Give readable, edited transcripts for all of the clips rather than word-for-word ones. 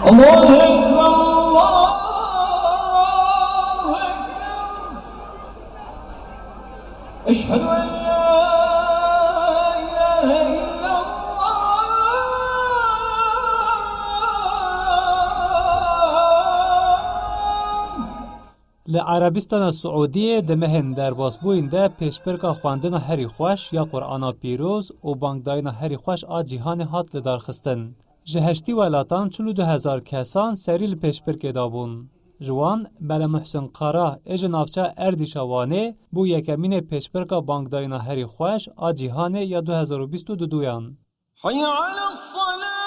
Allahu Ekber, Allahu Ekber. Eşhedü en la ilahe illallah. لی عربستان سعودی دمهن در باسبوینده پیشبرگا خواندن هری خوش یا قرآن پیروز و بانگداین هری خوش آ جیهان هات لدار خستن. جهشتی ولاتان 42,000 کسان سریل پیشبرگ دابون. جوان بل محسن قرا اج نافچه اردیشوانه بو یکمین پیشبرگا بانگداین هری خوش آ جیهان یا 2022 یان. حی علی الصلاة.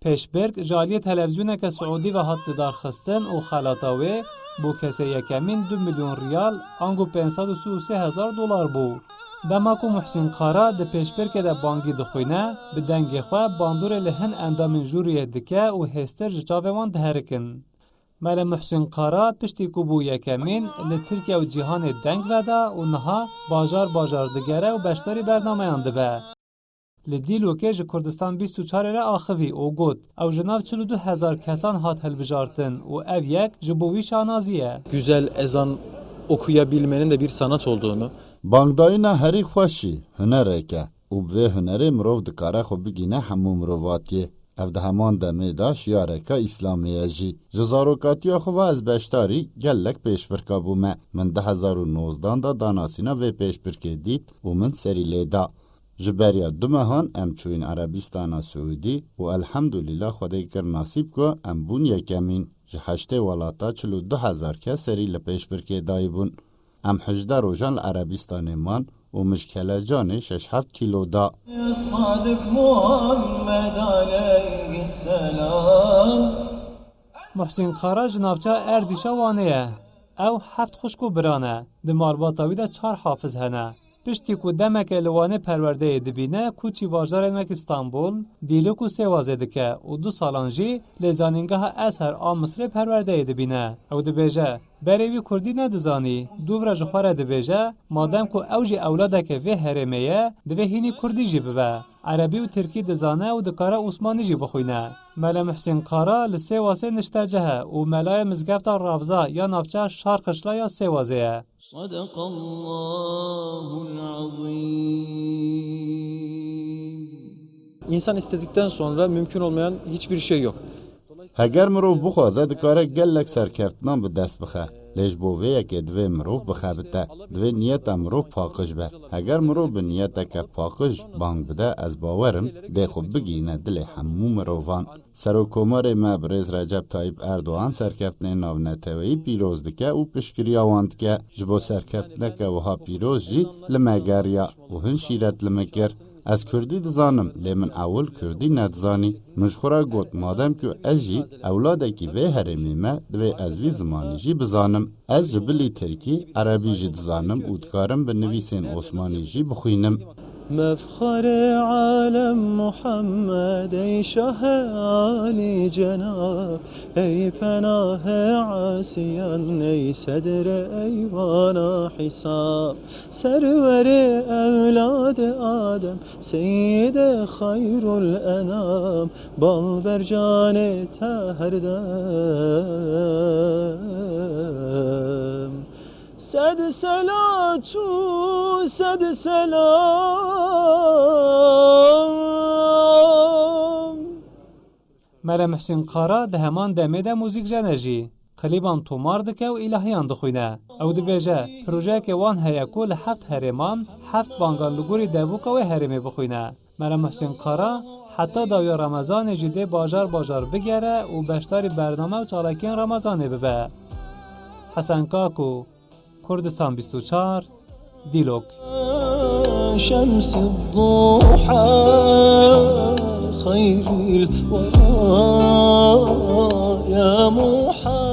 پیشبرگ جالی تلویزیون که سعودی و هات دار خستن و خلاتاوی بو کسی یکمین 2 میلیون ریال آنگو 533,000 دلار بو. دماکو محسن قارا ده پیشبرگ ده بانگی دخوینه به دنگ خواه باندور لهن اندام جوری دکه و هستر جاوان دهرکن. مال محسن قارا پشتی کو بو یکمین لترکیه و جیهان دنگ ودا و نها باجار دگره و بشتاری برنامه انده به. لدیلو که ج کردستان 24 را آخوی او گود او جناv 42,000 کسان هات هلبجارتن و ev yek ji bo wî şanaziye. Güzel ezan okuyabilmenin de bir sanat olduğunu. Bangdayina herî xweşî hunereke û vê hunerê mirov dikare xwe bigîne hemû mirovatiyê. Ev di heman demê da şiyareka İslamiyê jî. Ji zarokatiya xwe ve ez beşdarî gelek pêşbirka bûme. Min 2019 da danasîna vê pêşbirkê dît û min serî lê da. Ji beriya du mehan em çûyîn Erebistana Siûdî û elhemdülîlah Xwedê kir nasîb ku em bûn yekemîn. Ji heştê welata 42,000 kes serî li pêşbirkê dayîbûn. Em 18 rojan li Erebistanê man û mijkele canê 6-7 kîlo da. Sadık Muhammed aleyhisselam. محسن قارا ji navçe erdîşa wane ye. Ew heft xuşk û biran e. Di malbata wî de 4 hafiz hene. Piştî ku demeke li Wanê perwerdeyê dibîne ku çîvajarên wek İstanbul, dîlok û sêwazê dike û 2 salan jî lê zanîngeha Ezher a Misrê perwerdeyê dibîne. Ew dibêje, berê wî Kurdî nedizanî, dûvra ji xwe re dibêje, madem ku ew jî ewladeke vê herêmê ye, divê hînî Kurdî jî bibe. Erebî û Tirkî dizane û dikare Osmanî jî bixwîne. Mele Muhsin Qara li Sêwasê niştecehe û melaya mizgefta Ravza ya navçeya Şarqişla ya Sêwazê ye. Sadakallahul azim. İnsan istedikten sonra mümkün olmayan hiçbir şey yok. Heger mirov bixwaze dikare gelek serkeftinan bi dest bixe. Lê ji bo vê yekê divê mirov bixebite. Divê niyeta mirov paqij be. Heger mirov bi niyeteke paqij bang bide ez bawerim dê xwe bigîne dilê hemû mirovan. Serokkomarê me Birêz Recep Tayyip Erdoğan serkeftinê navneteweyî pîroz dike û piştgiriya wan dike. Ji bo serkeftineke wiha pîroz jî li me geriya û hin şîret li me kir. Ez Kurdî dizanim, lê min ewil Kurdî nedizanî. Min ji xwe re got madem ku ez jî ewladekî vê herêmê me divê ez vî zimanî jî bizanim. Ez ji bilî Tirkî, Erebî jî dizanim û dikarim bi nivîsên Osmanî jî bixwînim. مفخر عالم محمد ای شاه عالی جناب ای پناه عاصیان ای صدر ایوانا حساب سرور اولاد آدم سید خیر الانام بال بر جان طاهر دم صد صلات و صد سلام. مله محسن قارا ده همان دمه ده موزیک جنه جی. کلیبان تومار دکه و الهیان دخوینه. او دبیجه پروژه که وان هیا کو لحفت هرمان حفت بانگان لگوری دووکا و هرمی بخوینه. مله محسن قارا حتی داوی رمضان جده باجار بگره و بشتاری برنامه و چالکین رمضانه ببه. حسن کاکو كردستان 24 ديلوك شمس الضحى خير الورى يا محمد